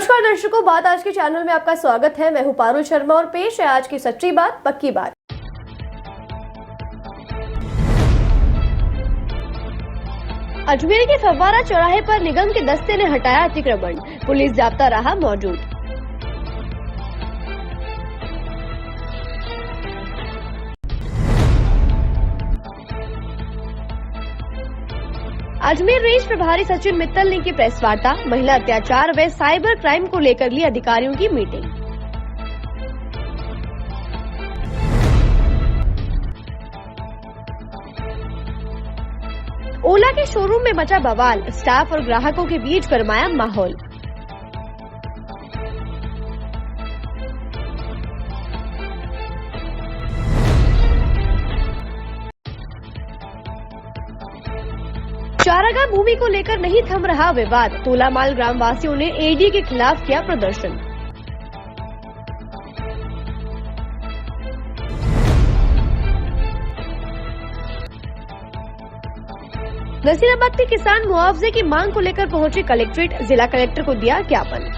नमस्कार दर्शकों, बात आज के चैनल में आपका स्वागत है। मैं हूं पारुल शर्मा और पेश है आज की सच्ची बात पक्की बात। अजमेर के फव्वारा चौराहे पर निगम के दस्ते ने हटाया अतिक्रमण, पुलिस जाब्ता रहा मौजूद। अजमेर रेंज प्रभारी सचिन मित्तल ने की प्रेस वार्ता, महिला अत्याचार व साइबर क्राइम को लेकर ली अधिकारियों की मीटिंग। ओला के शोरूम में मचा बवाल, स्टाफ और ग्राहकों के बीच गरमाया माहौल। चारागाह भूमि को लेकर नहीं थम रहा विवाद, तोलामाल ग्रामवासियों ने एडी के खिलाफ किया प्रदर्शन। नसीराबाद के किसान मुआवजे की मांग को लेकर पहुंचे कलेक्ट्रेट, जिला कलेक्टर को दिया ज्ञापन।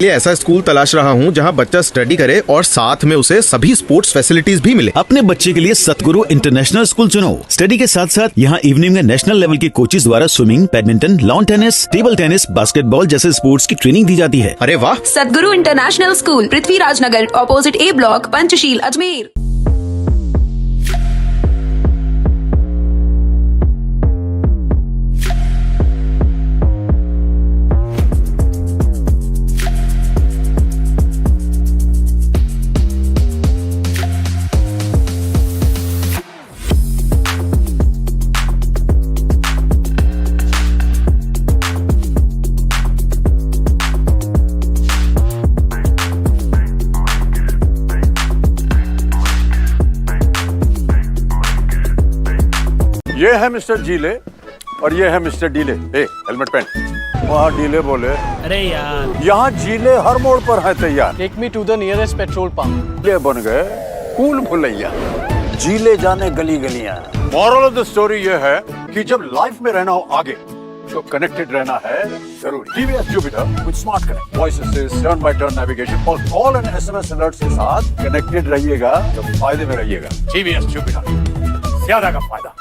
लिए ऐसा स्कूल तलाश रहा हूं जहां बच्चा स्टडी करे और साथ में उसे सभी स्पोर्ट्स फैसिलिटीज भी मिले। अपने बच्चे के लिए सतगुरु इंटरनेशनल स्कूल चुनो। स्टडी के साथ साथ यहाँ इवनिंग में नेशनल लेवल के कोचेज द्वारा swimming, badminton, lawn tennis, table tennis, basketball जैसे स्पोर्ट्स की ट्रेनिंग दी जाती है। अरे वाह! सतगुरु इंटरनेशनल स्कूल, पृथ्वीराज नगर, ऑपोजिट ए ब्लॉक, पंचशील, अजमेर। ये है मिस्टर जीले और ये है मिस्टर डीले। हेलमेट पहन। वहाँ डीले बोले, अरे यार यहाँ जीले हर मोड़ पर है तैयार। Take me to the nearest petrol pump. ये बन गए कूल भुलैया। जीले जाने गली गलियां। मॉरल ऑफ द स्टोरी ये है कि जब लाइफ में रहना हो आगे तो कनेक्टेड रहना है जरूरी। TVS Jupiter with smart connect, voice assist, turn by turn navigation और कॉल एंड एसएमएस अलर्ट के साथ कनेक्टेड रहिएगा तो फायदे में रहिएगा। टीवीएस जुपिटर, ज्यादा का फायदा।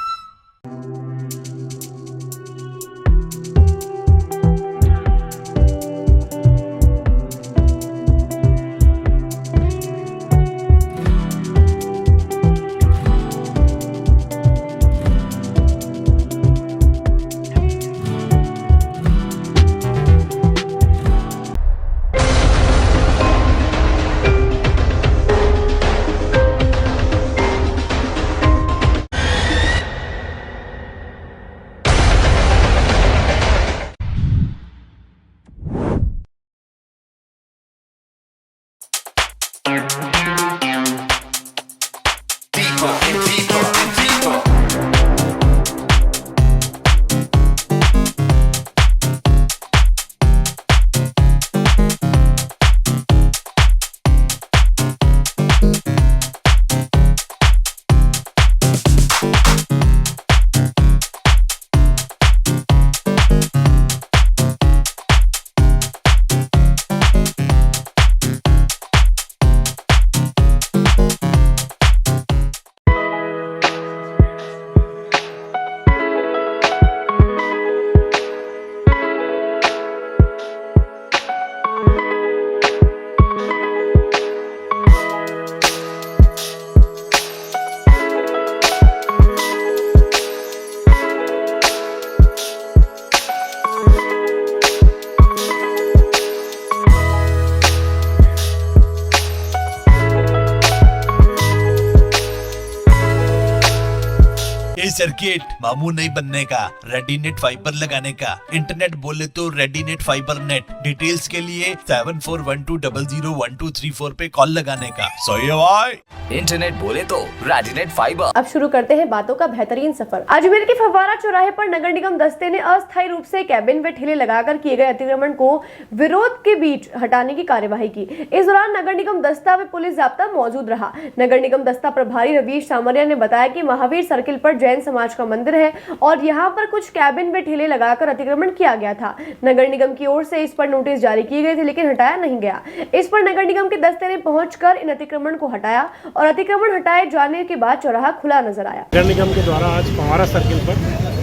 सर्किट मामू नहीं बनने का, रेडीनेट फाइबर लगाने का। इंटरनेट बोले तो रेडीनेट फाइबर नेट। डिटेल्स के लिए 7412001234 पे कॉल लगाने का। सही है भाई। इंटरनेट बोले तो रेडीनेट फाइबर। अब शुरू करते हैं बातों का बेहतरीन सफर। अजमेर के फव्वारा चौराहे पर नगर निगम दस्ते ने अस्थायी रूप से कैबिन व ठेले लगाकर किए गए अतिक्रमण को विरोध के बीच हटाने की कार्यवाही की। इस दौरान नगर निगम दस्ता व पुलिस जाब्ता मौजूद रहा। नगर निगम दस्ता प्रभारी रवीश सामरिया ने बताया कि महावीर सर्किल पर जैन जैन समाज का मंदिर है और यहाँ पर कुछ कैबिन व ठेले लगाकर अतिक्रमण किया गया था। नगर निगम की ओर से इस पर नोटिस जारी किए गए थे, लेकिन हटाया नहीं गया। इस पर नगर निगम के दस्ते ने पहुंचकर इन अतिक्रमण को हटाया और अतिक्रमण हटाए जाने के बाद चौराहा खुला नजर आया। नगर निगम के द्वारा आज फव्वारा सर्किल पर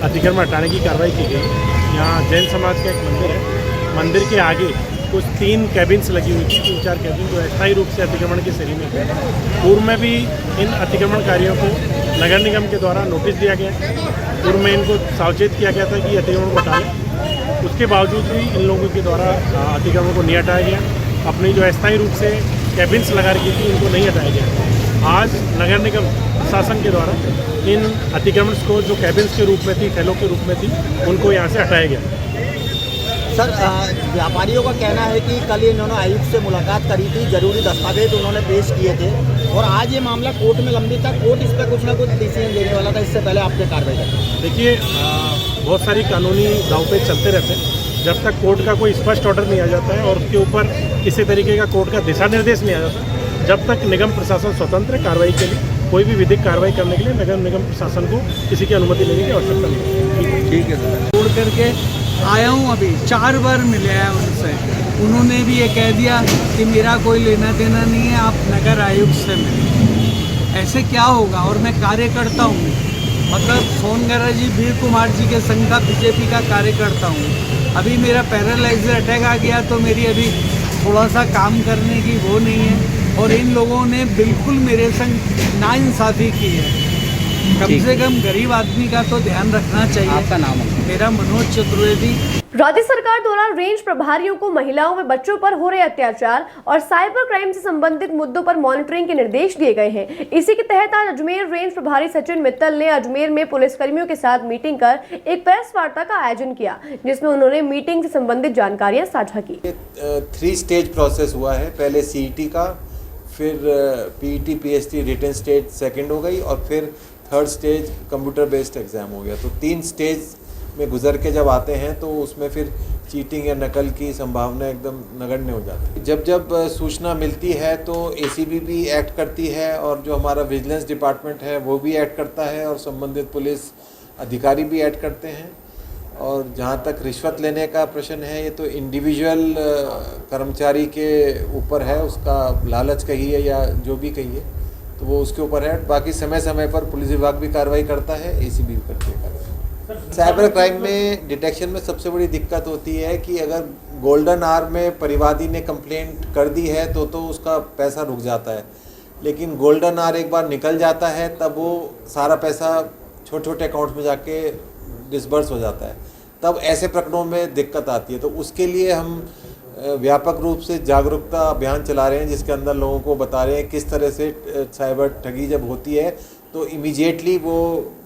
अतिक्रमण हटाने की कार्रवाई की गई। यहाँ जैन समाज का एक मंदिर है, मंदिर के आगे कुछ 3 कैबिन्स लगी हुई थी, 3-4 कैबिन जो अस्थायी रूप से अतिक्रमण की श्रेणी में थे। पूर्व में भी इन अतिक्रमणकारियों को नगर निगम के द्वारा नोटिस दिया गया, पूर्व में इनको सावचेत किया गया था कि अतिक्रमण को हटाएं। उसके बावजूद भी इन लोगों के द्वारा अतिक्रमण को नहीं हटाया गया। अपनी जो अस्थायी रूप से कैबिन्स लगा रखी थी इनको नहीं हटाया गया। आज नगर निगम प्रशासन के द्वारा इन अतिक्रमण को जो कैबिन्स के रूप में थी, ठेलों के रूप में थी, उनको यहाँ से हटाया गया। सर, व्यापारियों का कहना है कि कल इन्होंने आयुक्त से मुलाकात करी थी, जरूरी दस्तावेज उन्होंने पेश किए थे और आज ये मामला कोर्ट में लंबित था। कोर्ट इस पर कुछ ना कुछ डिसीजन देने वाला था, इससे पहले आपने कार्रवाई कर। देखिए, बहुत सारी कानूनी दांवपेच चलते रहते हैं। जब तक कोर्ट का कोई स्पष्ट ऑर्डर नहीं आ जाता है और उसके ऊपर किसी तरीके का कोर्ट का दिशा निर्देश नहीं आ जाता, जब तक निगम प्रशासन स्वतंत्र है कार्रवाई के लिए, कोई भी विधिक कार्रवाई करने के लिए नगर निगम प्रशासन को किसी की अनुमति लेने की आवश्यकता नहीं है। ठीक है सर। छोड़ करके आया हूँ, अभी 4 बार मिले हैं उनसे। उन्होंने भी ये कह दिया कि मेरा कोई लेना देना नहीं है, आप नगर आयुक्त से मिलें। ऐसे क्या होगा? और मैं कार्यकर्ता हूँ, मतलब सोनगरा जी, वीर कुमार जी के संघ का बीजेपी का कार्यकर्ता हूँ। अभी मेरा पैरालाइजर अटैक आ गया तो मेरी अभी थोड़ा सा काम करने की वो नहीं है और इन लोगों ने बिल्कुल मेरे संग नाइंसाफ़ी की है। कम से कम गरीब आदमी का तो ध्यान रखना चाहिए। आपका नाम है? मेरा मनोज चतुर्वेदी। राज्य सरकार द्वारा रेंज प्रभारियों को महिलाओं व बच्चों पर हो रहे अत्याचार और साइबर क्राइम से संबंधित मुद्दों पर मॉनिटरिंग के निर्देश दिए गए हैं। इसी के तहत आज अजमेर रेंज प्रभारी सचिन मित्तल ने अजमेर में पुलिसकर्मियों के साथ मीटिंग कर एक प्रेस वार्ता का आयोजन किया, जिसमें उन्होंने मीटिंग से संबंधित जानकारियां साझा की। 3 स्टेज प्रोसेस हुआ है। पहले CET का, फिर PET PhD written stage second हो गई और फिर 3rd stage computer based exam हो गया। तो 3 स्टेज में गुजर के जब आते हैं तो उसमें फिर चीटिंग या नकल की संभावना एकदम नगण्य हो जाती है। जब जब सूचना मिलती है तो ACB भी एक्ट करती है और जो हमारा विजिलेंस डिपार्टमेंट है वो भी एक्ट करता है और संबंधित पुलिस अधिकारी भी एक्ट करते हैं। और जहाँ तक रिश्वत लेने का प्रश्न है, ये तो इंडिविजुअल कर्मचारी के ऊपर है, उसका लालच कहिए या जो भी कहिए, तो वो उसके ऊपर है। बाकी समय समय पर पुलिस विभाग भी कार्रवाई करता है, ACB भी करती है कार्रवाई। साइबर क्राइम में डिटेक्शन में सबसे बड़ी दिक्कत होती है कि अगर गोल्डन आवर में परिवादी ने कंप्लेंट कर दी है तो उसका पैसा रुक जाता है, लेकिन गोल्डन आवर एक बार निकल जाता है तब वो सारा पैसा छोटे छोटे अकाउंट्स में जाके डिसबर्स हो जाता है। तब ऐसे प्रकरणों में दिक्कत आती है। तो उसके लिए हम व्यापक रूप से जागरूकता अभियान चला रहे हैं, जिसके अंदर लोगों को बता रहे हैं किस तरह से साइबर ठगी जब होती है तो इमीडिएटली वो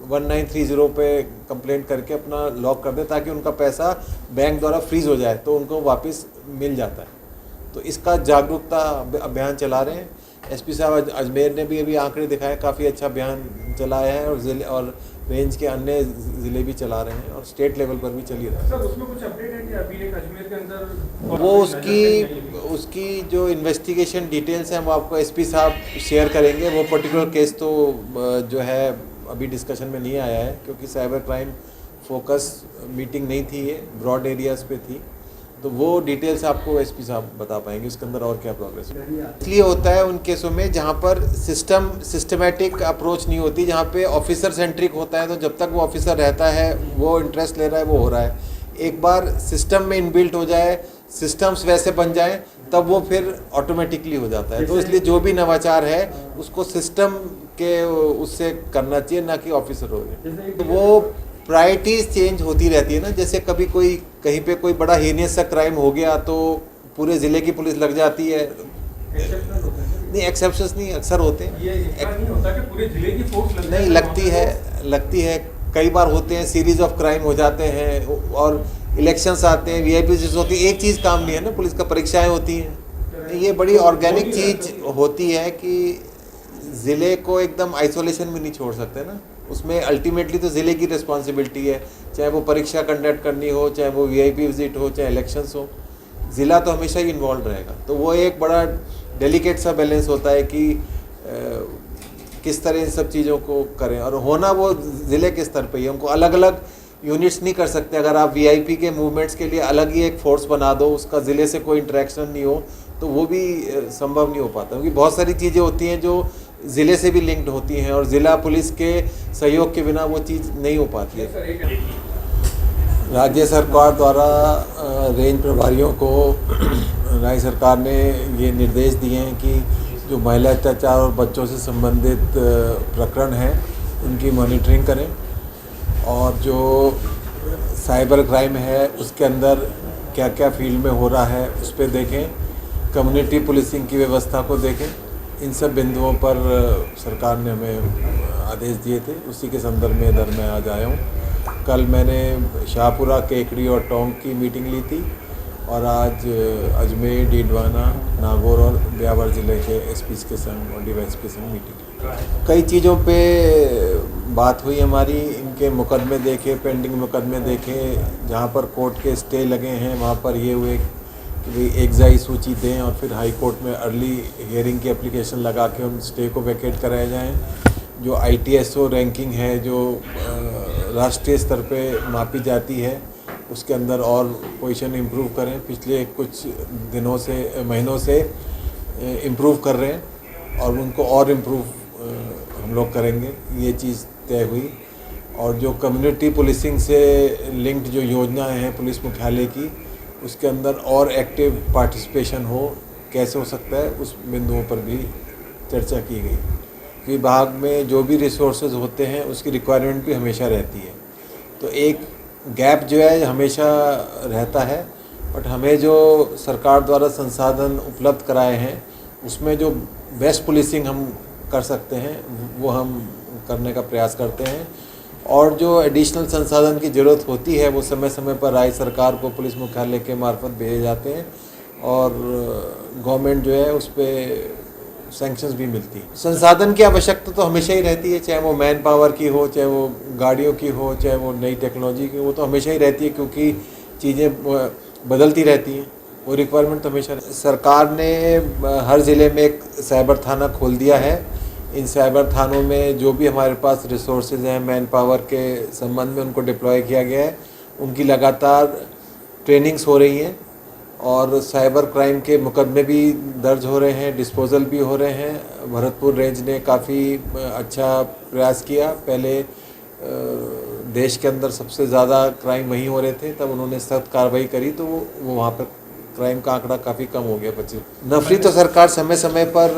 1930 पे कंप्लेंट करके अपना लॉक कर दें ताकि उनका पैसा बैंक द्वारा फ्रीज़ हो जाए तो उनको वापस मिल जाता है। तो इसका जागरूकता अभियान चला रहे हैं। SP साहब अजमेर ने भी अभी आंकड़े दिखाए, काफ़ी अच्छा अभियान चलाया है और ज़िले और रेंज के अन्य ज़िले भी चला रहे हैं और स्टेट लेवल पर भी चल ही रहा है। सर, उसमें कुछ अपडेट है कि अभी एक अजमेर के अंदर वो उसकी जो इन्वेस्टिगेशन डिटेल्स हैं वो आपको SP साहब शेयर करेंगे। वो पर्टिकुलर केस तो जो है अभी डिस्कशन में नहीं आया है क्योंकि साइबर क्राइम फोकस मीटिंग नहीं थी, ये ब्रॉड एरियाज़ पे थी, तो वो डिटेल्स आपको SP साहब बता पाएंगे उसके अंदर और क्या प्रोग्रेस है। इसलिए होता है उन केसों में जहाँ पर सिस्टमेटिक अप्रोच नहीं होती, जहाँ पे ऑफिसर सेंट्रिक होता है, तो जब तक वो ऑफिसर रहता है वो इंटरेस्ट ले रहा है वो हो रहा है। एक बार सिस्टम में इनबिल्ट हो जाए, सिस्टम्स वैसे बन जाए, तब वो फिर ऑटोमेटिकली हो जाता है। तो इसलिए जो भी नवाचार है उसको सिस्टम के उससे करना चाहिए, ना कि ऑफिसर हो गए। तो वो प्रायोरिटीज़ चेंज होती रहती है ना, जैसे कभी कोई कहीं पे कोई बड़ा हीनियस सा क्राइम हो गया तो पूरे ज़िले की पुलिस लग जाती है। नहीं, एक्सेप्शंस नहीं, अक्सर होते हैं। ये नहीं होता कि पूरे जिले की फोर्स नहीं लगती है कई बार होते हैं, सीरीज ऑफ क्राइम हो जाते हैं और इलेक्शंस आते हैं, VIP होती है। एक चीज़ काम नहीं है ना, पुलिस का परीक्षाएं होती हैं। ये बड़ी ऑर्गेनिक चीज़ होती है कि ज़िले को एकदम आइसोलेशन में नहीं छोड़ सकते ना, उसमें अल्टीमेटली तो ज़िले की रिस्पॉन्सिबिलिटी है, चाहे वो परीक्षा कंडक्ट करनी हो, चाहे वो VIP विजिट हो, चाहे इलेक्शंस हो, ज़िला तो हमेशा ही इन्वॉल्व रहेगा। तो वो एक बड़ा डेलिकेट सा बैलेंस होता है कि किस तरह इन सब चीज़ों को करें, और होना वो ज़िले के स्तर पे ही, उनको अलग अलग यूनिट्स नहीं कर सकते। अगर आप वीआईपी के मूवमेंट्स के लिए अलग ही एक फोर्स बना दो, उसका ज़िले से कोई इंटरेक्शन नहीं हो, तो वो भी संभव नहीं हो पाता, क्योंकि बहुत सारी चीज़ें होती हैं जो ज़िले से भी लिंक्ड होती हैं और ज़िला पुलिस के सहयोग के बिना वो चीज़ नहीं हो पाती है। राज्य सरकार द्वारा रेंज प्रभारियों को राज्य सरकार ने ये निर्देश दिए हैं कि जो महिला अत्याचार और बच्चों से संबंधित प्रकरण हैं उनकी मॉनिटरिंग करें, और जो साइबर क्राइम है उसके अंदर क्या क्या फील्ड में हो रहा है उस पर देखें, कम्युनिटी पुलिसिंग की व्यवस्था को देखें। इन सब बिंदुओं पर सरकार ने हमें आदेश दिए थे, उसी के संदर्भ में इधर मैं आज आया हूँ। कल मैंने शाहपुरा, केकड़ी और टोंक की मीटिंग ली थी, और आज अजमेर, डीडवाना, नागौर और ब्यावर ज़िले के एसपीज़ के संग और डीवाईएसपी के संग मीटिंग की। कई चीज़ों पे बात हुई हमारी, इनके मुकदमे देखे, पेंडिंग मुकदमे देखे, जहाँ पर कोर्ट के स्टे लगे हैं वहाँ पर ये हुए कि भाई एकजाई सूची दें और फिर हाई कोर्ट में अर्ली हियरिंग की एप्लीकेशन लगा के उन स्टे को वैकेट कराए जाएँ। जो ITSO रैंकिंग है जो राष्ट्रीय स्तर पे मापी जाती है उसके अंदर और पोजीशन इम्प्रूव करें। पिछले कुछ दिनों से, महीनों से इम्प्रूव कर रहे हैं और उनको और इम्प्रूव हम लोग करेंगे, ये चीज़ तय हुई। और जो कम्युनिटी पुलिसिंग से लिंक्ड जो योजनाएं हैं पुलिस मुख्यालय की, उसके अंदर और एक्टिव पार्टिसिपेशन हो, कैसे हो सकता है, उस बिंदुओं पर भी चर्चा की गई। विभाग में जो भी रिसोर्सेज होते हैं उसकी रिक्वायरमेंट भी हमेशा रहती है, तो एक गैप जो है हमेशा रहता है, बट हमें जो सरकार द्वारा संसाधन उपलब्ध कराए हैं उसमें जो बेस्ट पुलिसिंग हम कर सकते हैं वो हम करने का प्रयास करते हैं। और जो एडिशनल संसाधन की ज़रूरत होती है वो समय समय पर राज्य सरकार को पुलिस मुख्यालय के मार्फत भेजे जाते हैं, और गवर्नमेंट जो है उस पर सैंक्शंस भी मिलती है। संसाधन की आवश्यकता तो हमेशा ही रहती है, चाहे वो मैन पावर की हो, चाहे वो गाड़ियों की हो, चाहे वो नई टेक्नोलॉजी की, वो तो हमेशा ही रहती है, क्योंकि चीज़ें बदलती रहती हैं, वो रिक्वायरमेंट तो हमेशा। सरकार ने हर ज़िले में एक साइबर थाना खोल दिया है। इन साइबर थानों में जो भी हमारे पास रिसोर्सेज हैं मैन पावर के संबंध में, उनको डिप्लॉय किया गया है। उनकी लगातार ट्रेनिंग्स हो रही हैं और साइबर क्राइम के मुकदमे भी दर्ज हो रहे हैं, डिस्पोजल भी हो रहे हैं। भरतपुर रेंज ने काफ़ी अच्छा प्रयास किया। पहले देश के अंदर सबसे ज़्यादा क्राइम वहीं हो रहे थे, तब उन्होंने सख्त कार्रवाई करी तो वो वहाँ पर क्राइम का आंकड़ा काफ़ी कम हो गया। 25 नफरी तो सरकार समय समय पर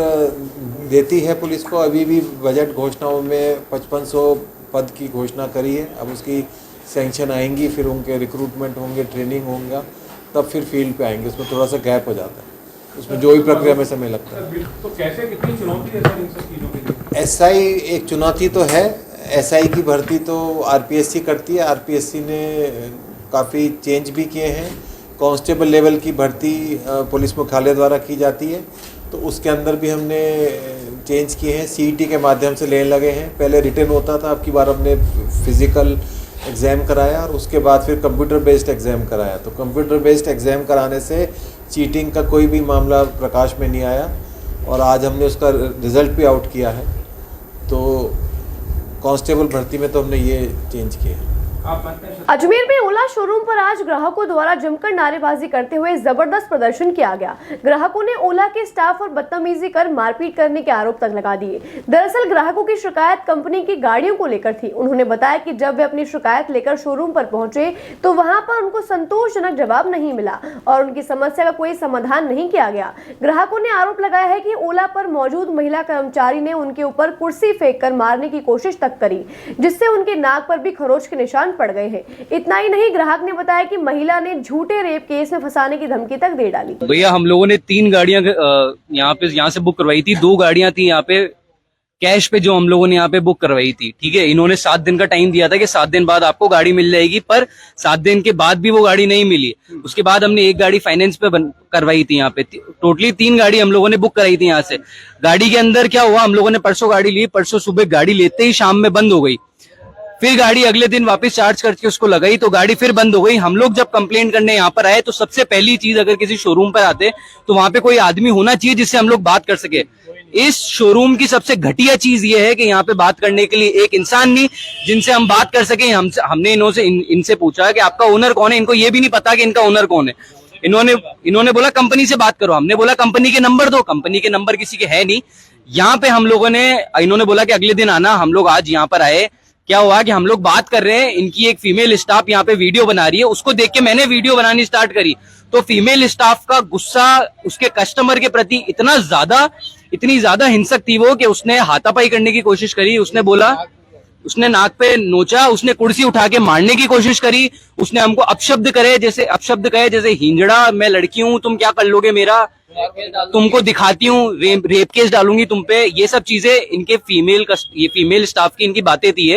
देती है पुलिस को। अभी भी बजट घोषणाओं में 5500 पद की घोषणा करी है। अब उसकी सैंक्शन आएंगी, फिर उनके रिक्रूटमेंट होंगे, ट्रेनिंग होंगे, तब फिर फील्ड पे आएंगे। उसमें थोड़ा सा गैप हो जाता है, उसमें जो भी प्रक्रिया में समय लगता है। तो कैसे, कितनी चुनौती है सर इन सब चीज़ों के लिए? SI एक चुनौती तो है। SI की भर्ती तो RPSC करती है। RPSC ने काफ़ी चेंज भी किए हैं। कांस्टेबल लेवल की भर्ती पुलिस मुख्यालय द्वारा की जाती है, तो उसके अंदर भी हमने चेंज किए हैं। CET के माध्यम से लेने लगे हैं। पहले रिटन होता था, अब की बार हमने फिज़िकल एग्ज़ाम कराया और उसके बाद फिर कंप्यूटर बेस्ड एग्ज़ाम कराया। तो कंप्यूटर बेस्ड एग्ज़ाम कराने से चीटिंग का कोई भी मामला प्रकाश में नहीं आया, और आज हमने उसका रिज़ल्ट भी आउट किया है। तो कांस्टेबल भर्ती में तो हमने ये चेंज किया है। अजमेर में ओला शोरूम पर आज ग्राहकों द्वारा जमकर नारेबाजी करते हुए जबरदस्त प्रदर्शन किया गया। ग्राहकों ने ओला के स्टाफ और बदतमीजी कर मारपीट करने के आरोप तक लगा दिए। दरअसल ग्राहकों की शिकायत कंपनी की गाड़ियों को लेकर थी। उन्होंने बताया कि जब वे अपनी शिकायत लेकर शोरूम पर पहुंचे तो वहां पर उनको संतोषजनक जवाब नहीं मिला और उनकी समस्या का कोई समाधान नहीं किया गया। ग्राहकों ने आरोप लगाया है कि ओला पर मौजूद महिला कर्मचारी ने उनके ऊपर कुर्सी फेंक कर मारने की कोशिश तक करी, जिससे उनके नाक पर भी खरोच के निशान पड़ गए हैं। इतना ही नहीं, ग्राहक ने बताया कि महिला ने झूठे रेप केस में फंसाने की धमकी तक दे डाली। भैया हम लोगों ने 3 गाड़ियां यहाँ से बुक करवाई थी। 2 गाड़ियां थी यहाँ पे कैश पे जो हम लोगों ने यहाँ पे बुक करवाई थी। ठीक है, इन्होंने 7 दिन का टाइम दिया था कि 7 दिन बाद आपको गाड़ी मिल जाएगी, पर 7 दिन के बाद भी वो गाड़ी नहीं मिली। उसके बाद हमने एक गाड़ी फाइनेंस पे करवाई थी यहाँ पे। टोटली 3 गाड़ी हम लोगों ने बुक कराई थी यहाँ से। गाड़ी के अंदर क्या हुआ, हम लोगों ने परसों गाड़ी ली, परसों सुबह गाड़ी लेते ही शाम में बंद हो गई। फिर गाड़ी अगले दिन वापस चार्ज करके उसको लगाई तो गाड़ी फिर बंद हो गई। हम लोग जब कंप्लेंट करने यहाँ पर आए तो सबसे पहली चीज, अगर किसी शोरूम पर आते तो वहां पे कोई आदमी होना चाहिए जिससे हम लोग बात कर सके। इस शोरूम की सबसे घटिया चीज ये है कि यहाँ पे बात करने के लिए एक इंसान नहीं जिनसे हम बात कर सके। हमने इनसे पूछा कि आपका ओनर कौन है, इनको ये भी नहीं पता कि इनका ओनर कौन है। इन्होंने बोला कंपनी से बात करो। हमने बोला कंपनी के नंबर दो, कंपनी के नंबर किसी के है नहीं। यहाँ पे हम लोगों ने, इन्होंने बोला कि अगले दिन आना। हम लोग आज यहाँ पर आए। क्या हुआ कि हम लोग बात कर रहे हैं, इनकी एक फीमेल स्टाफ यहाँ पे वीडियो बना रही है। उसको देख के मैंने वीडियो बनानी स्टार्ट करी तो फीमेल स्टाफ का गुस्सा उसके कस्टमर के प्रति इतनी ज्यादा हिंसक थी वो कि उसने हाथापाई करने की कोशिश करी। उसने बोला, उसने नाक पे नोचा, उसने कुर्सी उठा के मारने की कोशिश करी। उसने हमको अपशब्द कहे जैसे हिंजड़ा, मैं लड़की हूं, तुम क्या कर लोगे मेरा, तुमको दिखाती हूँ, रेप केस डालूंगी तुम पे। ये सब चीजें इनके फीमेल स्टाफ की इनकी बातें थी।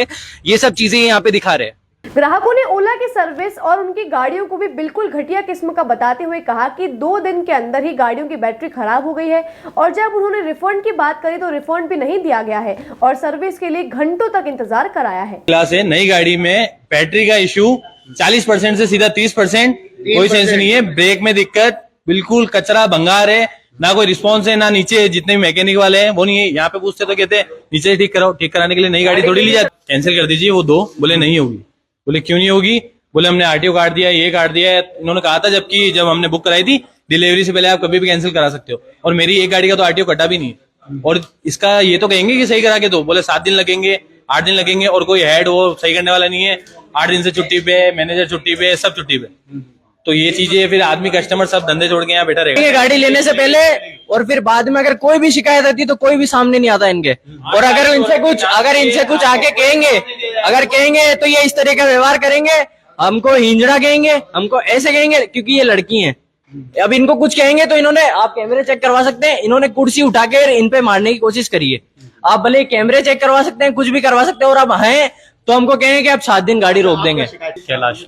ये सब चीजें यहाँ पे दिखा रहे हैं। ग्राहकों ने ओला की सर्विस और उनकी गाड़ियों को भी बिल्कुल घटिया किस्म का बताते हुए कहा कि 2 दिन के अंदर ही गाड़ियों की बैटरी खराब हो गई है और जब उन्होंने रिफंड की बात करी तो रिफंड भी नहीं दिया गया है और सर्विस के लिए घंटों तक इंतजार कराया है। क्लास है, नई गाड़ी में बैटरी का इश्यू 40% से सीधा 30%, कोई सेंस नहीं है। ब्रेक में दिक्कत, बिल्कुल कचरा भंगार है, ना कोई रिस्पॉन्स है, ना नीचे जितने भी मैकेनिक वाले हैं वो नहीं है। यहाँ पे पूछते तो कहते हैं नीचे ठीक कराओ, ठीक कराने के लिए नई गाड़ी थोड़ी ली जाती। कैंसिल कर दीजिए वो 2, बोले नहीं होगी। बोले क्यों नहीं होगी, बोले हमने आरटीओ काट दिया, ये काट दिया है। इन्होंने कहा था जबकि जब हमने बुक कराई थी डिलीवरी से पहले आप कभी भी कैंसिल करा सकते हो, और मेरी एक गाड़ी का तो आरटीओ कटा भी नहीं है। और इसका ये तो कहेंगे कि सही करा के दो, बोले 7 दिन लगेंगे, 8 दिन लगेंगे, और कोई हेड वो सही करने वाला नहीं है। 8 दिन से छुट्टी पे, मैनेजर छुट्टी पे, सब छुट्टी पे। तो ये चीजें फिर आदमी कस्टमर सब धंधे छोड़ के यहाँ बैठा रहेगा। गाड़ी लेने से पहले और फिर बाद में अगर कोई भी शिकायत आती तो कोई भी सामने नहीं आता इनके। और अगर इनसे कुछ आके कहेंगे तो ये इस तरह का व्यवहार करेंगे, हमको हिंजड़ा कहेंगे, हमको ऐसे कहेंगे क्योंकि ये लड़की हैं। अब इनको कुछ कहेंगे तो इन्होंने, आप कैमरे चेक करवा सकते हैं, इन्होंने कुर्सी उठा के इन पे मारने की कोशिश करी है। आप भले कैमरे चेक करवा सकते हैं, कुछ भी करवा सकते हैं, और अब हैं तो हमको कहेंगे कि आप 7 दिन गाड़ी रोक देंगे। कैलाश,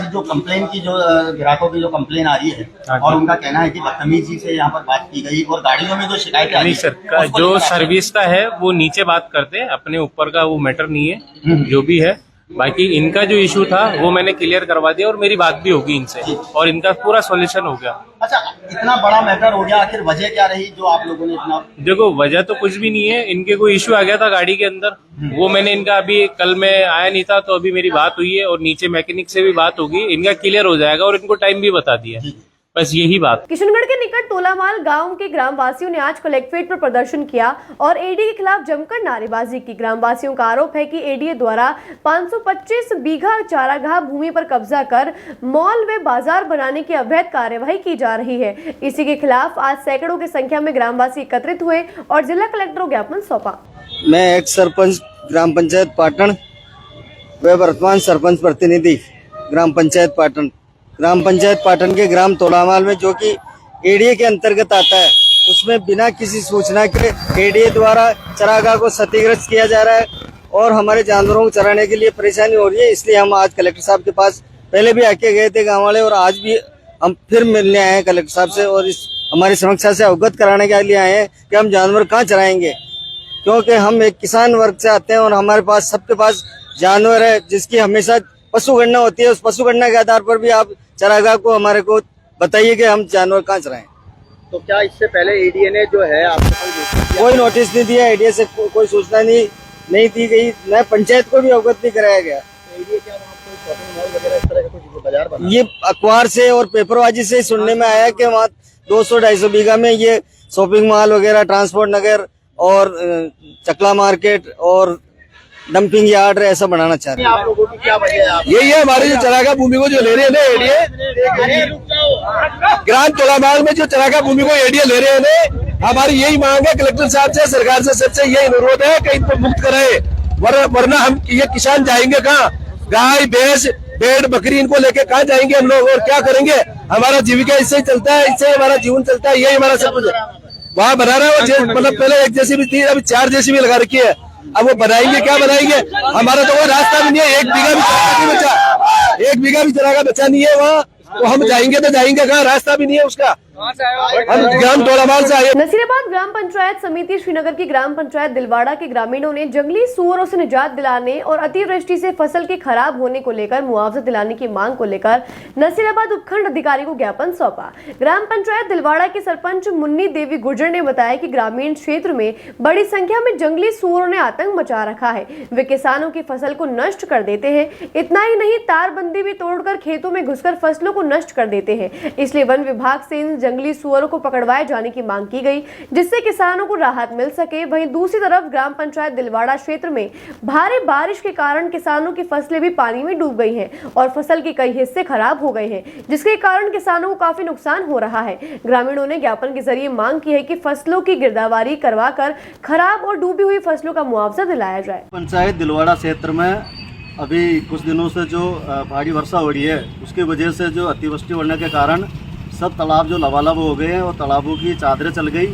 जो कंप्लेन की, जो ग्राहकों की जो कंप्लेन आ रही है और उनका कहना है कि बदतमीजी से यहाँ पर बात की गई और गाड़ियों में जो शिकायत आ रही है, जो सर्विस का है वो नीचे बात करते हैं, अपने ऊपर का वो मैटर नहीं है जो भी है। बाकी इनका जो इशू था वो मैंने क्लियर करवा दिया और मेरी बात भी होगी इनसे और इनका पूरा सॉल्यूशन हो गया। अच्छा, इतना बड़ा मैटर हो गया, आखिर वजह क्या रही जो आप लोगों ने इतना? देखो, वजह तो कुछ भी नहीं है। इनके कोई इशू आ गया था गाड़ी के अंदर, वो मैंने इनका, अभी कल मैं आया नहीं था तो अभी मेरी बात हुई है और नीचे मैकेनिक से भी बात होगी, इनका क्लियर हो जाएगा और इनको टाइम भी बता दिया। बस यही बात। किशनगढ़ के निकट तोलामाल गांव के ग्रामवासियों ने आज कलेक्ट्रेट पर प्रदर्शन किया और एडीए के खिलाफ जमकर नारेबाजी की। ग्रामवासियों का आरोप है कि एडीए द्वारा 525 बीघा चारागाह भूमि पर कब्जा कर मॉल व बाजार बनाने की अवैध कार्यवाही की जा रही है। इसी के खिलाफ आज सैकड़ों की संख्या में ग्रामवासी एकत्रित हुए और जिला कलेक्टर को ज्ञापन सौंपा। मैं एक्स सरपंच ग्राम पंचायत पाटन व वर्तमान सरपंच प्रतिनिधि ग्राम पंचायत पाटन के ग्राम तोलामाल में, जो कि एडीए के अंतर्गत आता है, उसमें बिना किसी सूचना के एडीए द्वारा चरागाह को क्षतिग्रस्त किया जा रहा है और हमारे जानवरों को चराने के लिए परेशानी हो रही है। इसलिए हम आज कलेक्टर साहब के पास पहले भी आके गए थे गाँव वाले, और आज भी हम फिर मिलने आए हैं कलेक्टर साहब से और इस हमारी समस्या से अवगत कराने के लिए आए हैं कि हम जानवर कहाँ चराएंगे, क्योंकि हम एक किसान वर्ग से आते हैं और हमारे पास, सबके पास जानवर है जिसकी हमेशा पशु गणना होती है। उस पशु गणना के आधार पर भी आप चरागाह को हमारे को बताइए कि हम जानवर कहाँ चराएं। तो क्या इससे पहले एडीए ने जो है आपको कोई नोटिस नहीं दिया, एडीए से कोई सूचना नहीं दी गई, न पंचायत को भी अवगत नहीं कराया गया। एडीए क्या शॉपिंग मॉल वगैरह इस तरह का कुछ बाजार बना? ये अखबार से और पेपरबाजी से सुनने में आया कि वहाँ 200-250 बीघा में ये शॉपिंग मॉल वगैरह, ट्रांसपोर्ट नगर और चकला मार्केट और डंपिंग यार्ड ऐसा बनाना चाह रहे हैं। आप लोगों की क्या वजह है? यही है, हमारी जो चरागाह भूमि को जो ले रहे हैं ना एडीए, ग्राम तोलामाल में जो चरागाह भूमि को एडीए ले रहे हैं ना, हमारी यही मांग है कलेक्टर साहब से, सरकार से, सबसे यही अनुरोध है कि इनको मुक्त कराए, वरना हम ये किसान जाएंगे कहाँ? गाय भैंस भेड़ बकरी इनको लेके कहाँ जाएंगे हम लोग और क्या करेंगे? हमारा जीविका इससे ही चलता है, इससे हमारा जीवन चलता है, यही हमारा सब कुछ है। वहाँ बना रहा है, मतलब पहले एक जैसी भी थी, अभी 4 जैसी भी लगा रखी है। अब वो बनाएंगे, क्या बनाएंगे? हमारा तो वो रास्ता भी नहीं है, 1 बीघा भी चरागा नहीं बचा, 1 बीघा भी चरागा बचा नहीं है वहाँ, तो हम जाएंगे तो जाएंगे कहाँ? रास्ता भी नहीं है उसका। ग्राम तोलामाल से आए। नसीराबाद ग्राम पंचायत समिति श्रीनगर की ग्राम पंचायत दिलवाड़ा के ग्रामीणों ने जंगली सुअरों से निजात दिलाने और अतिवृष्टि से फसल के खराब होने को लेकर मुआवजा दिलाने की मांग को लेकर नसीराबाद उपखंड अधिकारी को ज्ञापन सौंपा। ग्राम पंचायत दिलवाड़ा के सरपंच मुन्नी देवी गुर्जर ने बताया कि ग्रामीण क्षेत्र में बड़ी संख्या में जंगली सुअरों ने आतंक मचा रखा है। वे किसानों की फसल को नष्ट कर देते हैं। इतना ही नहीं, तारबंदी भी तोड़कर खेतों में घुसकर फसलों को नष्ट कर देते हैं। इसलिए वन विभाग से इन जंगली सुअरों को पकड़वाए जाने की मांग की गई, जिससे किसानों को राहत मिल सके। वहीं दूसरी तरफ ग्राम पंचायत दिलवाड़ा क्षेत्र में भारी बारिश के कारण किसानों की फसलें भी पानी में डूब गई हैं और फसल के कई हिस्से खराब हो गए हैं, जिसके कारण किसानों को काफी नुकसान हो रहा है। ग्रामीणों ने ज्ञापन के जरिए मांग की है कि फसलों की गिरदावरी करवाकर खराब और डूबी हुई फसलों का मुआवजा दिलाया जाए। पंचायत दिलवाड़ा क्षेत्र में अभी कुछ दिनों से जो भारी वर्षा हो रही है, उसकी वजह से जो अतिवृष्टि होने के कारण सब तालाब जो लबालब हो गए हैं और तालाबों की चादरें चल गई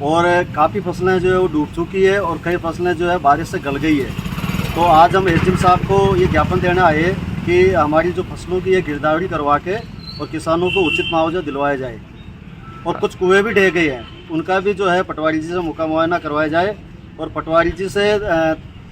और काफ़ी फसलें जो है वो डूब चुकी है और कई फसलें जो है बारिश से गल गई है। तो आज हम एसडीएम साहब को ये ज्ञापन देना आए कि हमारी जो फसलों की ये गिरदावरी करवा के और किसानों को उचित मुआवजा दिलवाया जाए। और कुछ कुएँ भी ढह गए हैं, उनका भी जो है पटवारी जी से मुका मुआयना करवाया जाए और पटवारी जी से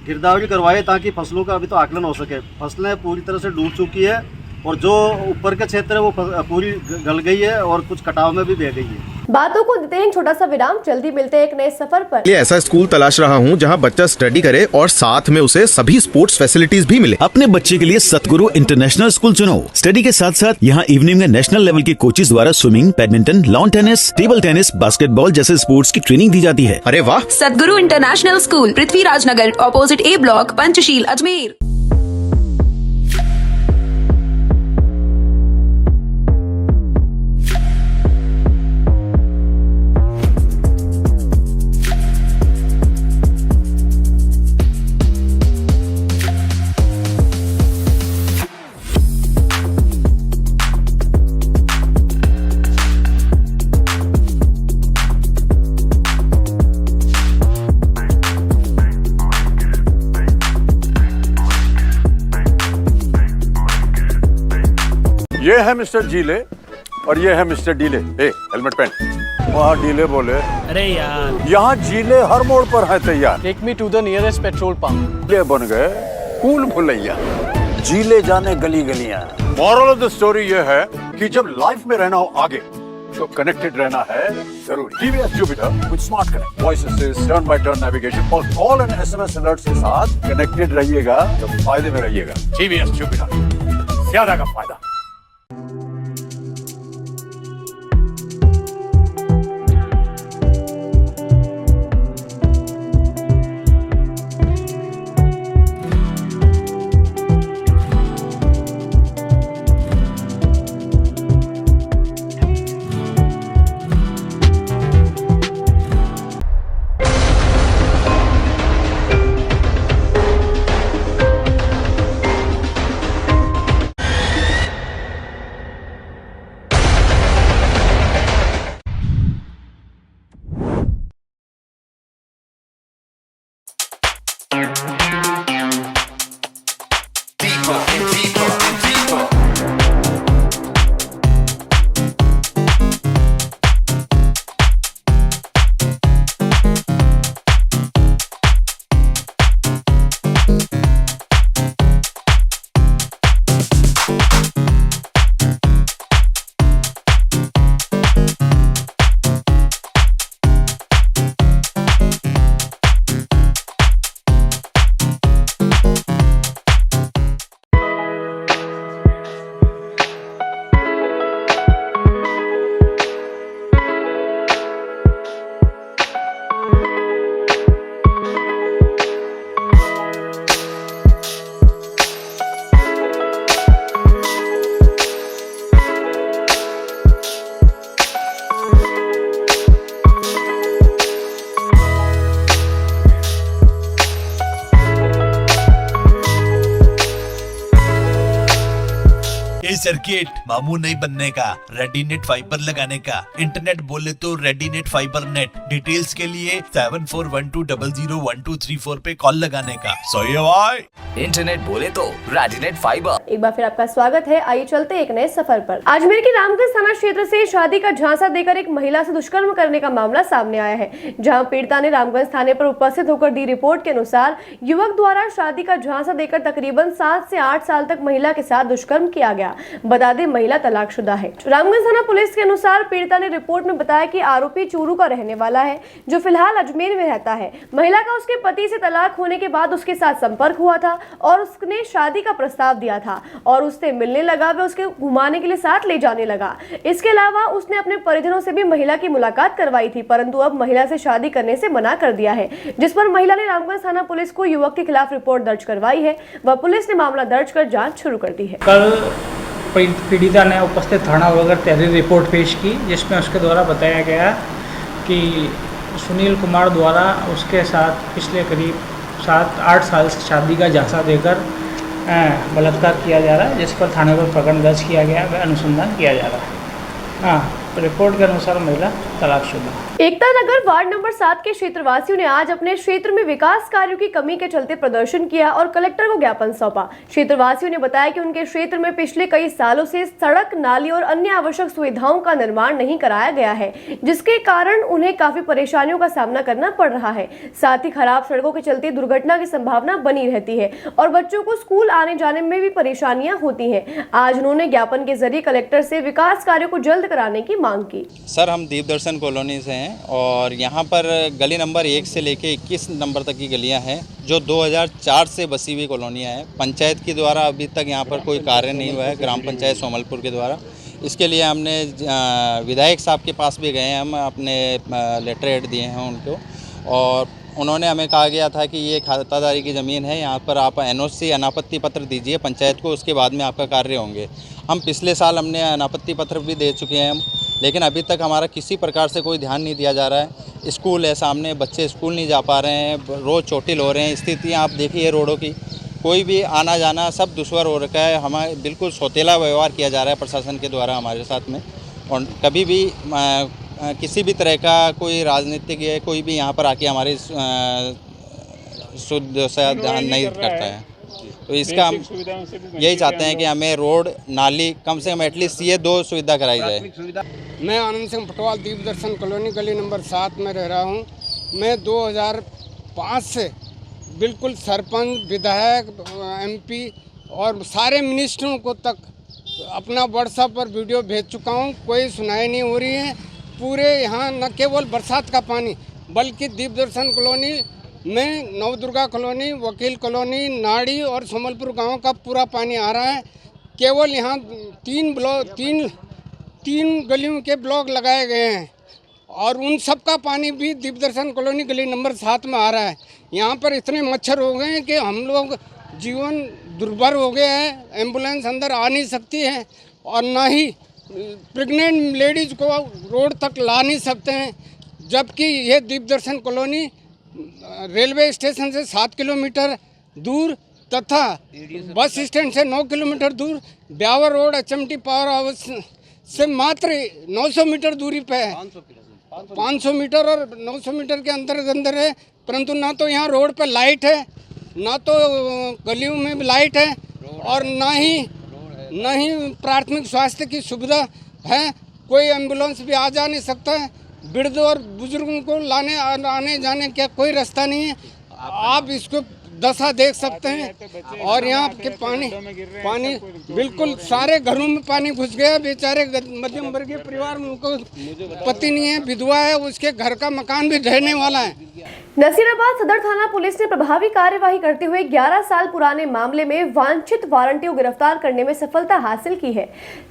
गिरदावरी करवाए ताकि फसलों का अभी तो आकलन हो सके। फसलें पूरी तरह से डूब चुकी है और जो ऊपर का क्षेत्र है वो पूरी गल गई है और कुछ कटाव में भी बह गई है। बातों को देते हैं छोटा सा विराम, जल्दी मिलते हैं एक नए सफर पर। ये ऐसा स्कूल तलाश रहा हूँ जहाँ बच्चा स्टडी करे और साथ में उसे सभी स्पोर्ट्स फैसिलिटीज भी मिले। अपने बच्चे के लिए सतगुरु इंटरनेशनल स्कूल चुनो। स्टडी के साथ साथ यहाँ इवनिंग में नेशनल लेवल के कोचेज द्वारा swimming, badminton, lawn tennis, table tennis, basketball जैसे स्पोर्ट्स की ट्रेनिंग दी जाती है। अरे वाह! सतगुरु इंटरनेशनल स्कूल, पृथ्वीराज नगर, ऑपोजिट ए ब्लॉक, पंचशील, अजमेर। ये है मिस्टर जीले और ये है मिस्टर डीले। हेलमेट पहन। वहाँ डीले बोले, अरे यार, यहाँ जीले हर मोड़ पर है तैयार। Take me to the nearest petrol pump. ये बन गए कूल भुलैया। जीले जाने गली गलियां। मॉरल ऑफ द स्टोरी ये है कि जब लाइफ में रहना हो आगे तो कनेक्टेड रहना है जरूरी। TVS Jupiter with smart connect, voice assist, turn by turn navigation और कॉल एंड एसएमएस अलर्ट्स के साथ कनेक्टेड रहिएगा तो फायदे में रहिएगा। टीवीएस जुपिटर, ज्यादा का फायदा। सर्किट, मामू नहीं बनने का, रेडीनेट फाइबर लगाने का, इंटरनेट बोले तो रेडीनेट फाइबर नेट। डिटेल्स के लिए 7412001234 पे कॉल लगाने का। सही है भाई। इंटरनेट बोले तो रेडीनेट फाइबर। एक बार फिर आपका स्वागत है। आइए चलते एक नए सफर पर। अजमेर के रामगंज थाना क्षेत्र से शादी का झांसा देकर एक महिला से दुष्कर्म करने का मामला सामने आया है, जहां पीड़िता ने रामगंज थाने पर उपस्थित होकर दी रिपोर्ट के अनुसार युवक द्वारा शादी का झांसा देकर तकरीबन 7 से 8 साल तक महिला के साथ दुष्कर्म किया गया। बता दें, महिला तलाकशुदा है। रामगंज थाना पुलिस के अनुसार पीड़िता ने रिपोर्ट में बताया कि आरोपी चूरू का रहने वाला है, जो फिलहाल अजमेर में रहता है। महिला का उसके पति से तलाक होने के बाद उसके साथ संपर्क हुआ था और उसने शादी का प्रस्ताव दिया था और उससे मिलने लगा, वे उसके घुमाने के लिए साथ ले जाने लगा। इसके अलावा उसने अपने परिजनों से भी महिला की मुलाकात करवाई थी, परंतु अब महिला से शादी करने से मना कर दिया है, जिस पर महिला ने रामगंज थाना पुलिस को युवक के खिलाफ रिपोर्ट दर्ज करवाई है व पुलिस ने मामला दर्ज कर जांच शुरू कर दी है। कल पीड़िता ने उपस्थित थाना होकर तहरीर रिपोर्ट पेश की, जिसमें उसके द्वारा बताया गया कि सुनील कुमार द्वारा उसके साथ पिछले करीब 7-8 साल से शादी का झांसा देकर बलात्कार किया जा रहा है, जिस पर थाने पर प्रकरण दर्ज किया गया व अनुसंधान किया जा रहा है। रिपोर्ट के अनुसार महिला तलाकशुदा। एकता नगर वार्ड नंबर 7 के क्षेत्रवासियों ने आज अपने क्षेत्र में विकास कार्यों की कमी के चलते प्रदर्शन किया और कलेक्टर को ज्ञापन सौंपा। क्षेत्रवासियों ने बताया कि उनके क्षेत्र में पिछले कई सालों से सड़क, नाली और अन्य आवश्यक सुविधाओं का निर्माण नहीं कराया गया है, जिसके कारण उन्हें काफी परेशानियों का सामना करना पड़ रहा है। साथ ही खराब सड़कों के चलते दुर्घटना की संभावना बनी रहती है और बच्चों को स्कूल आने जाने में भी परेशानियां होती हैं। आज उन्होंने ज्ञापन के जरिए कलेक्टर से विकास कार्यों को जल्द कराने की मांग की। सर, हम दीप दर्शन कॉलोनी से हैं और यहाँ पर गली नंबर 1 से लेके 21 नंबर तक की गलियाँ हैं, जो 2004 से बसी हुई कॉलोनियाँ हैं। पंचायत के द्वारा अभी तक यहाँ पर कोई कार्य नहीं हुआ है, ग्राम पंचायत सोमलपुर के द्वारा। इसके लिए हमने विधायक साहब के पास भी गए हैं, हम अपने लेटर हेड दिए हैं उनको, और उन्होंने हमें कहा गया था कि ये खातादारी की ज़मीन है, यहाँ पर आप NOC अनापत्ति पत्र दीजिए पंचायत को, उसके बाद में आपका कार्य होंगे। हम पिछले साल हमने अनापत्ति पत्र भी दे चुके हैं लेकिन अभी तक हमारा किसी प्रकार से कोई ध्यान नहीं दिया जा रहा है। स्कूल है सामने, बच्चे स्कूल नहीं जा पा रहे हैं, रोज़ चोटिल हो रहे हैं। स्थितियाँ आप देखिए रोडों की, कोई भी आना जाना सब दुश्वार हो रखा है। हमारे बिल्कुल सौतेला व्यवहार किया जा रहा है प्रशासन के द्वारा हमारे साथ में, और कभी भी किसी भी तरह का कोई राजनीतिक है कोई भी यहाँ पर आके हमारे शुद्ध से ध्यान नहीं करता है। तो इसका हम यही चाहते हैं कि हमें रोड, नाली, कम से कम एटलीस्ट ये 2 सुविधा कराई जाए। मैं आनंद सिंह पटवाल दीप दर्शन कॉलोनी गली नंबर 7 में रह रहा हूँ। मैं 2005 से बिल्कुल सरपंच, विधायक, MP और सारे मिनिस्टरों को तक अपना व्हाट्सएप पर वीडियो भेज चुका हूँ, कोई सुनाई नहीं हो रही है। पूरे यहाँ न केवल बरसात का पानी बल्कि दीप दर्शन कॉलोनी में नवदुर्गा कॉलोनी, वकील कॉलोनी, नाड़ी और सोमलपुर गांव का पूरा पानी आ रहा है। केवल यहाँ 3 गलियों के ब्लॉक लगाए गए हैं और उन सब का पानी भी दीप दर्शन कॉलोनी गली नंबर 7 में आ रहा है। यहाँ पर इतने मच्छर हो गए हैं कि हम लोग जीवन दुर्भर हो गया है। एम्बुलेंस अंदर आ नहीं सकती है और ना ही प्रेग्नेंट लेडीज़ को रोड तक ला नहीं सकते हैं, जबकि ये दीप दर्शन कॉलोनी रेलवे स्टेशन से 7 किलोमीटर दूर तथा बस स्टैंड से 9 किलोमीटर दूर, Beawar road HMT power house से मात्र 900 मीटर दूरी पे है। 500 मीटर और 900 मीटर के अंदर है, परंतु ना तो यहाँ रोड पे लाइट है, ना तो गलियों में लाइट है और ना ही प्राथमिक स्वास्थ्य की सुविधा है। कोई एम्बुलेंस भी आ जा नहीं सकता है। वृद्ध और बुजुर्गों को आने जाने का कोई रास्ता नहीं है। आप इसको दशा देख सकते हैं। और यहाँ के पानी बिल्कुल सारे घरों में पानी घुस गया। बेचारे मध्यम वर्गीय परिवार, उनको पति नहीं है, विधवा है, उसके घर का मकान भी ढहने वाला है। नसीराबाद सदर थाना पुलिस ने प्रभावी कार्यवाही करते हुए 11 साल पुराने मामले में वांछित वारंटी को गिरफ्तार करने में सफलता हासिल की है।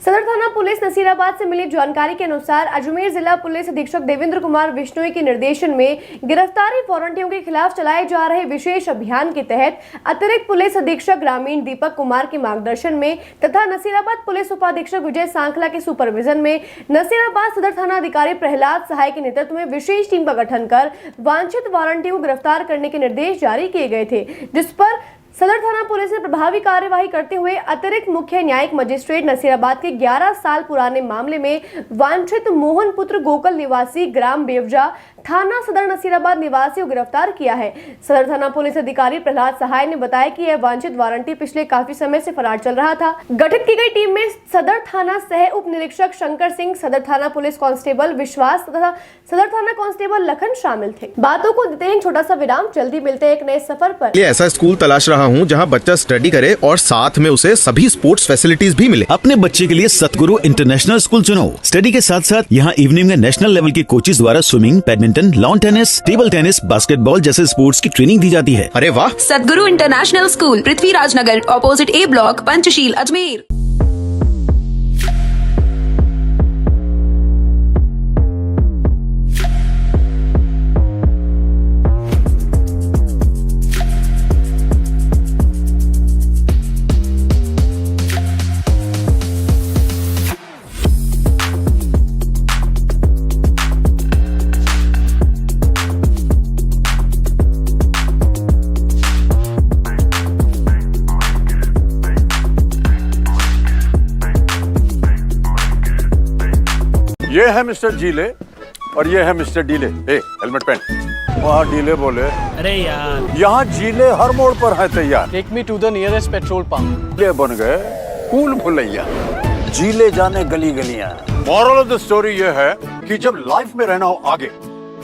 सदर थाना पुलिस नसीराबाद से मिली जानकारी के अनुसार अजमेर जिला पुलिस अधीक्षक देवेंद्र कुमार बिश्नोई के निर्देशन में गिरफ्तारी वारंटियों के खिलाफ चलाए जा रहे विशेष अभियान के तहत अतिरिक्त पुलिस अधीक्षक ग्रामीण दीपक कुमार के मार्गदर्शन में तथा नसीराबाद पुलिस उपाधीक्षक विजय सांखला के सुपरविजन में नसीराबाद सदर थाना अधिकारी प्रहलाद सहाय के नेतृत्व में विशेष टीम का गठन कर वांछित वारंटी को गिरफ्तार करने के निर्देश जारी किए गए थे, जिस पर सदर थाना पुलिस ने प्रभावी कार्यवाही करते हुए अतिरिक्त मुख्य न्यायिक मजिस्ट्रेट नसीराबाद के 11 साल पुराने मामले में वांछित मोहन पुत्र गोकल निवासी ग्राम बेवजा थाना सदर नसीराबाद निवासी को गिरफ्तार किया है। सदर थाना पुलिस अधिकारी प्रहलाद सहाय ने बताया कि यह वांछित वारंटी पिछले काफी समय से फरार चल रहा था। गठित की गई टीम में सदर थाना सह उप निरीक्षक शंकर सिंह, सदर थाना पुलिस कांस्टेबल विश्वास तथा सदर थाना कांस्टेबल लखन शामिल थे। बातों को देते हैं छोटा सा विराम, जल्दी मिलते हैं एक नए सफर पर। ये ऐसा स्कूल तलाश रहा हूँ जहाँ बच्चा स्टडी करे और साथ में उसे सभी स्पोर्ट्स फैसिलिटीज भी मिले। अपने बच्चे के लिए सतगुरु इंटरनेशनल स्कूल चुनो। स्टडी के साथ साथ यहाँ इवनिंग में नेशनल लेवल के कोचेज द्वारा swimming, badminton, lawn tennis, table tennis, basketball जैसे स्पोर्ट्स की ट्रेनिंग दी जाती है। अरे वाह! सदगुरु इंटरनेशनल स्कूल, पृथ्वीराज नगर, ऑपोजिट ए ब्लॉक, पंचशील, अजमेर। ये है मिस्टर जीले और ये है मिस्टर डीले। हेलमेट पहन। वहाँ डीले बोले, अरे यार, यहाँ जीले हर मोड़ पर है तैयार। Take me to the nearest petrol pump. ये बन गए कूल भुलैया। जीले जाने गली गलियाँ। मॉरल ऑफ द स्टोरी ये है कि जब लाइफ में रहना हो आगे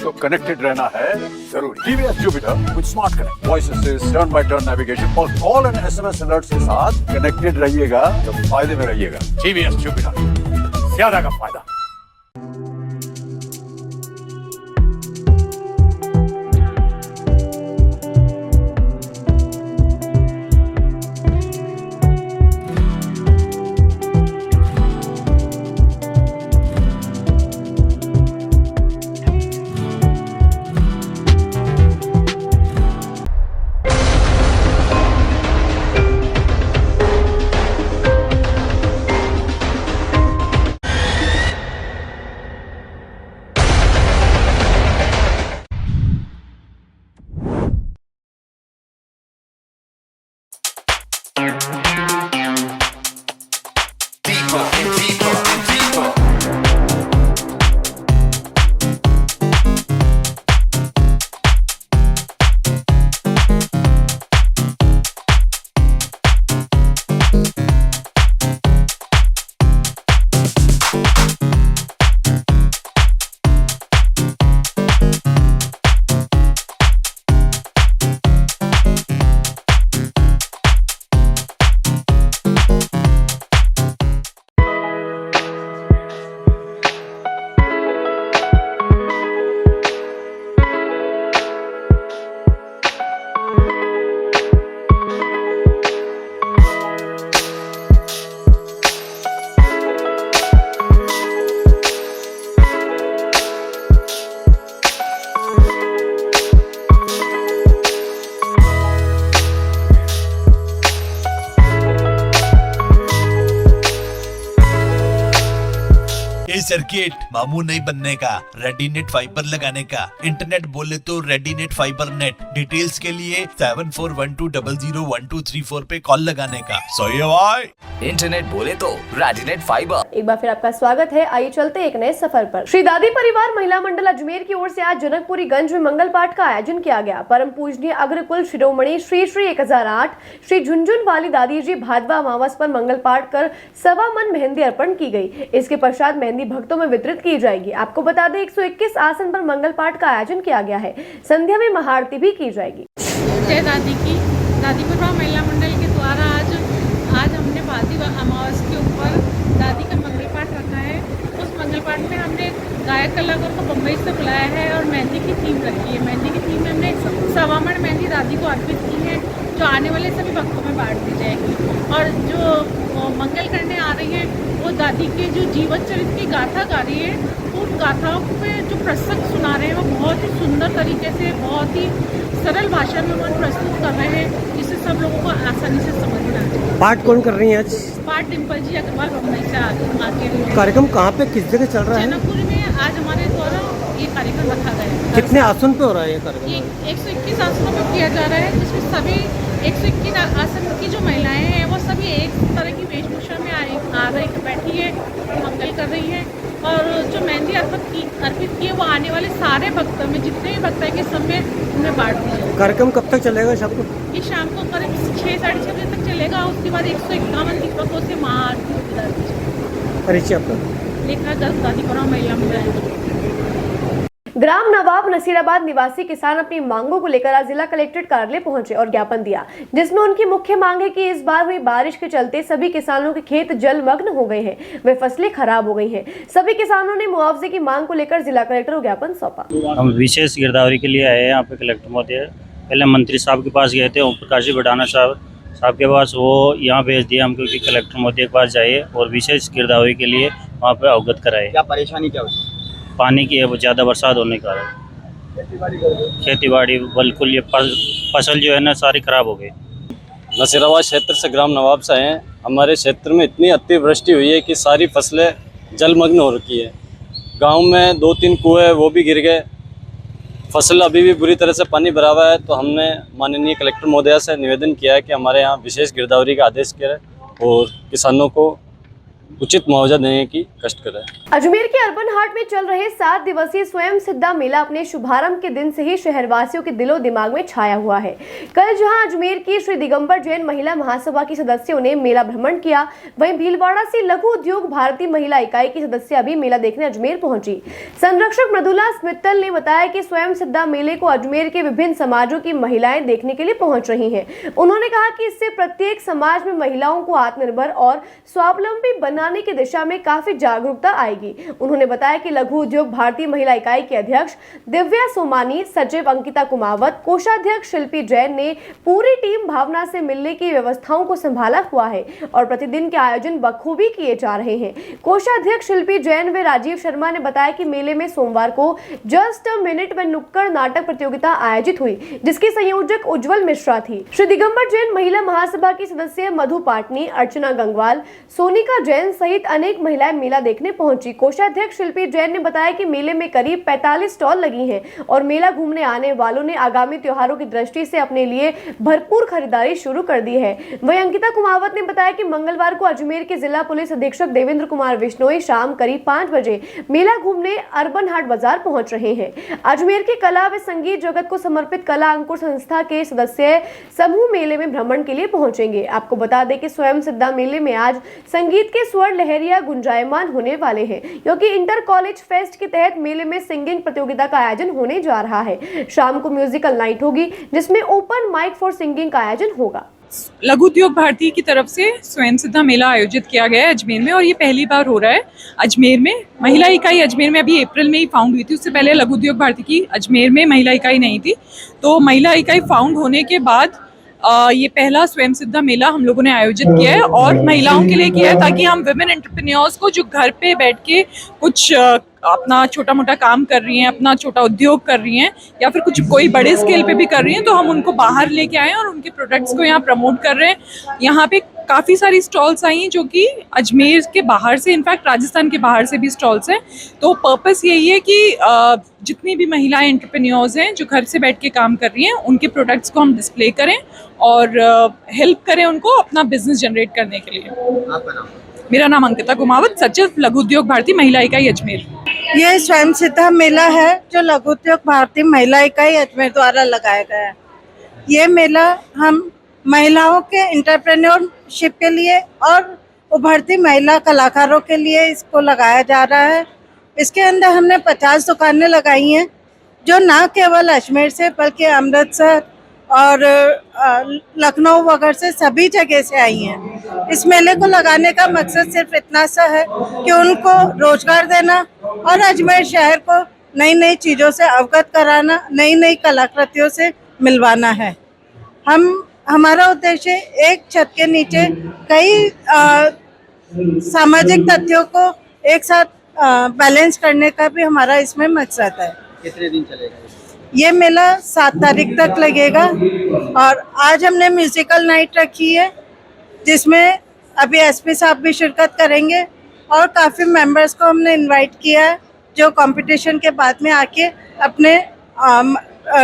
तो कनेक्टेड रहना है जरूरी। TVS Jupiter with smart connect, voice assist, turn by turn navigation और कॉल एंड एसएमएस अलर्ट्स के साथ कनेक्टेड रहिएगा तो फायदे में रहिएगा। टीवीएस जुपिटर, ज्यादा का फायदा। सर्किट मामू नहीं बनने का, रेडीनेट फाइबर लगाने का, इंटरनेट बोले तो रेडीनेट फाइबर नेट। डिटेल्स के लिए 7412001234 पे कॉल लगाने का। सही है भाई। इंटरनेट बोले तो रेडीनेट फाइबर। एक बार फिर आपका स्वागत है। आइए चलते एक नए सफर पर। श्री दादी परिवार महिला मंडल अजमेर की ओर से आज जनकपुरी गंज में मंगल पाठ का आयोजन किया गया। परम पूजनीय अग्रकुल शिरोमणि श्री श्री 1008 श्री झुनझुन वाली दादी जी भादवा अमावस पर मंगल पाठ कर सवा मन मेहंदी अर्पण की गई। इसके पश्चात मेहंदी भक्तों में वितरित की जाएगी। आपको बता दें 121 आसन पर मंगल पाठ का आयोजन किया गया है। संध्या में महाआरती भी की जाएगी। जय दादी की। दादी परिवार महिला मंडल के द्वारा आज हमने भादवा अमावस के ऊपर दादी का मंगल पाठ रखा है। उस मंगल पाठ में हमने गायक कलाकार को बम्बई से बुलाया है और मेहंदी की थीम रखी है। मेहंदी की थीम में हमने सवा मन मेहंदी दादी को अर्पित की है, जो आने वाले सभी भक्तों में बांट दी जाएगी। और जो मंगल करने आ रही हैं वो दादी के जो जीवन चरित्र की गाथा गा रही है, उन गाथाओं पे जो प्रसंग सुना रहे हैं वो बहुत ही सुंदर तरीके से, बहुत ही सरल भाषा में वो प्रस्तुत कर रहे हैं, जिससे सब लोगों को आसानी से समझ में आ जाए। पाठ कौन कर रही हैं आज? पाठ डिम्पल जी अग्रवाल बम्बई से आके कार्यक्रम कहाँ पे किस जगह चल रहा है? जनकपुरी में आज हमारे द्वारा ये कार्यक्रम रखा गया है। कितने आसन पे हो रहा है ये कार्यक्रम? 121 आसनों पे किया जा रहा है, जिसमें सभी 121 आसन की जो महिलाएं हैं वो सभी एक तरह की वेशभूषा में आ रही बैठी है, मंगल कर रही है। और जो मेहंदी अर्पित की है वो आने वाले सारे भक्तों में, जितने भी भक्त हैं, के सब में उन्हें बांट दी है। कार्यक्रम कब तक चलेगा शाम को? ये शाम को करीब 6 साढ़े 6 बजे तक चलेगा। उसके बाद 151 दीपकों से महाआरती होगी। परिचय आपका? लेखा गर्भ दादीपुरा महिला मंडल। ग्राम नवाब नसीराबाद निवासी किसान अपनी मांगों को लेकर आज जिला कलेक्ट्रेट कार्यालय पहुंचे और ज्ञापन दिया, जिसमें उनकी मुख्य मांग है कि इस बार हुई बारिश के चलते सभी किसानों के खेत जलमग्न हो गए हैं, वे फसलें खराब हो गई हैं। सभी किसानों ने मुआवजे की मांग को लेकर जिला कलेक्टर को ज्ञापन सौंपा। हम विशेष गिरदावरी के लिए आए हैं यहाँ पे कलेक्टर महोदय। पहले मंत्री साहब के पास गए थे, ओम प्रकाश जी बडाना साहब के पास, वो यहाँ भेज दिया हमको कि कलेक्टर महोदय के पास जाइए और विशेष गिरदावरी के लिए वहाँ पे अवगत कराए। क्या परेशानी क्या हुई? पानी की है, वो ज़्यादा बरसात होने के कारण खेती बाड़ी बिल्कुल ये फसल जो है ना सारी खराब हो गई। नसीराबाद क्षेत्र से ग्राम नवाब से हैं। हमारे क्षेत्र में इतनी अतिवृष्टि हुई है कि सारी फसलें जलमग्न हो रखी है। गांव में 2-3 कुएं वो भी गिर गए, फसल अभी भी बुरी तरह से पानी भरा हुआ है। तो हमने माननीय कलेक्टर महोदया से निवेदन किया है कि हमारे यहाँ विशेष गिरदावरी का आदेश करें और किसानों को उचित मुआवजा देने की कष्ट करें। अजमेर के अर्बन हाट में चल रहे 7 दिवसीय स्वयं सिद्धा मेला अपने शुभारंभ के दिन से ही शहरवासियों के दिलो दिमाग में छाया हुआ है। कल जहां अजमेर की श्री दिगंबर जैन महिला महासभा की सदस्यों ने मेला भ्रमण किया, वहीं भीलवाड़ा से लघु उद्योग भारती महिला इकाई की सदस्य भी मेला देखने अजमेर पहुंची। संरक्षक मृदुला मित्तल ने बताया कि स्वयं सिद्धा मेले को अजमेर के विभिन्न समाजों की महिलाएं देखने के लिए पहुंच रही हैं। उन्होंने कहा कि इससे प्रत्येक समाज में महिलाओं को आत्मनिर्भर और स्वावलंबी बनाने की दिशा में काफी जागरूकता आएगी। उन्होंने बताया कि लघु उद्योग भारतीय महिला इकाई के अध्यक्ष दिव्या सोमानी, सचिव अंकिता कुमावत, कोषाध्यक्ष शिल्पी जैन ने पूरी टीम भावना से मिलने की व्यवस्थाओं को संभाला हुआ है और प्रतिदिन के आयोजन बखूबी किए जा रहे हैं। कोषाध्यक्ष शिल्पी जैन व राजीव शर्मा ने बताया कि मेले में सोमवार को जस्ट अ मिनट व नुक्कड़ नाटक प्रतियोगिता आयोजित हुई, जिसकी संयोजक उज्जवल मिश्रा थी। श्री दिगंबर जैन महिला महासभा की सदस्य मधु पाटनी, अर्चना गंगवाल, सोनिका जैन सहित अनेक महिलाएं मेला देखने पहुंची। कोषाध्यक्ष शिल्पी जैन ने बताया कि मेले में करीब 45 स्टॉल लगी हैं और मेला घूमने आने वालों ने आगामी त्योहारों की दृष्टि से अपने लिए भरपूर खरीदारी शुरू कर दी है। वहीं अंकिता कुमावत ने बताया कि मंगलवार को अजमेर के जिला पुलिस अधीक्षक देवेंद्र कुमार बिश्नोई शाम करीब 5 बजे मेला घूमने अर्बन हाट बाजार पहुंच रहे हैं। अजमेर की कला व संगीत जगत को समर्पित कला अंकुर संस्था के सदस्य समूह मेले में भ्रमण के लिए पहुंचेंगे। आपको बता दें कि स्वयं सिद्धा मेले में आज संगीत के स्वर लहरिया गुंजायमान होने वाले हैं, क्योंकि इंटर कॉलेज फेस्ट के तहत मेले में सिंगिंग प्रतियोगिता का आयोजन होने जा रहा है। शाम को म्यूजिकल नाइट होगी, जिसमें ओपन माइक फॉर सिंगिंग का आयोजन होगा। लघु उद्योग भारती की तरफ से स्वयं सिद्धा मेला आयोजित किया गया है अजमेर में और ये पहली बार हो रहा है अजमेर में। महिला इकाई अजमेर में अभी अप्रैल में ही फाउंड हुई थी, उससे पहले लघु उद्योग भारती की अजमेर में महिला इकाई नहीं थी। तो महिला इकाई फाउंड होने के बाद ये पहला स्वयं सिद्धा मेला हम लोगों ने आयोजित किया है और महिलाओं के लिए किया है, ताकि हम विमेन एंटरप्रेन्योर्स को जो घर पे बैठ के कुछ अपना छोटा मोटा काम कर रही हैं, अपना छोटा उद्योग कर रही हैं या फिर कुछ कोई बड़े स्केल पे भी कर रही हैं, तो हम उनको बाहर लेके आए हैं और उनके प्रोडक्ट्स को यहाँ प्रमोट कर रहे हैं। यहाँ पे काफ़ी सारी स्टॉल्स आई हैं जो कि अजमेर के बाहर से, इनफैक्ट राजस्थान के बाहर से भी स्टॉल्स हैं। तो पर्पस यही है कि जितनी भी महिलाएं एंटरप्रेन्योर्स हैं जो घर से बैठ के काम कर रही हैं, उनके प्रोडक्ट्स को हम डिस्प्ले करें और हेल्प करें उनको अपना बिजनेस जनरेट करने के लिए। आपका नाम? मेरा नाम अंकिता कुमावत, सचिव लघु उद्योग भारती महिला इकाई अजमेर। ये स्वयं सिद्धा मेला है जो लघु उद्योग भारती महिला इकाई अजमेर द्वारा लगाया गया है। ये मेला हम महिलाओं के एंटरप्रेन्योरशिप के लिए और उभरती महिला कलाकारों के लिए इसको लगाया जा रहा है। इसके अंदर हमने 50 दुकानें लगाई हैं जो ना केवल अजमेर से बल्कि अमृतसर और लखनऊ वगैरह से सभी जगह से आई हैं। इस मेले को लगाने का मकसद सिर्फ इतना सा है कि उनको रोजगार देना और अजमेर शहर को नई नई चीज़ों से अवगत कराना, नई नई कलाकृतियों से मिलवाना है। हमारा उद्देश्य एक छत के नीचे कई सामाजिक तथ्यों को एक साथ बैलेंस करने का भी हमारा इसमें मकसद है। कितने दिन चलेगा ये मेला 7 तारीख तक लगेगा और आज हमने म्यूजिकल नाइट रखी है जिसमें अभी एसपी साहब भी शिरकत करेंगे और काफ़ी मेंबर्स को हमने इनवाइट किया है जो कंपटीशन के बाद में आके अपने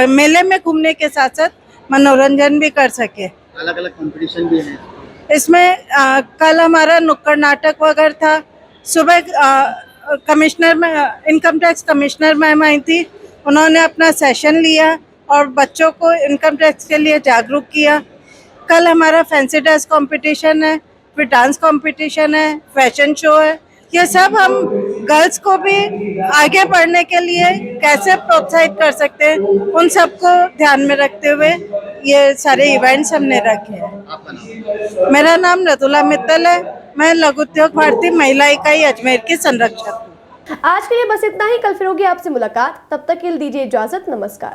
मेले में घूमने के साथ साथ मनोरंजन भी कर सके। अलग अलग कंपटीशन भी है इसमें कल हमारा नुक्कड़ नाटक वगैरह था। सुबह कमिश्नर में इनकम टैक्स कमिश्नर मैम आई थी, उन्होंने अपना सेशन लिया और बच्चों को इनकम टैक्स के लिए जागरूक किया। कल हमारा फैंसी ड्रेस कंपटीशन है, फिर डांस कंपटीशन है, फैशन शो है। ये सब हम गर्ल्स को भी आगे बढ़ने के लिए कैसे प्रोत्साहित कर सकते हैं, उन सबको ध्यान में रखते हुए ये सारे इवेंट्स हमने रखे हैं। मेरा नाम रतुला मित्तल है, मैं लघु उद्योग भारती महिला इकाई अजमेर की संरक्षक हूँ। आज के लिए बस इतना ही। कल फिर होगी आपसे मुलाकात, तब तक के लिए दीजिए इजाजत। नमस्कार।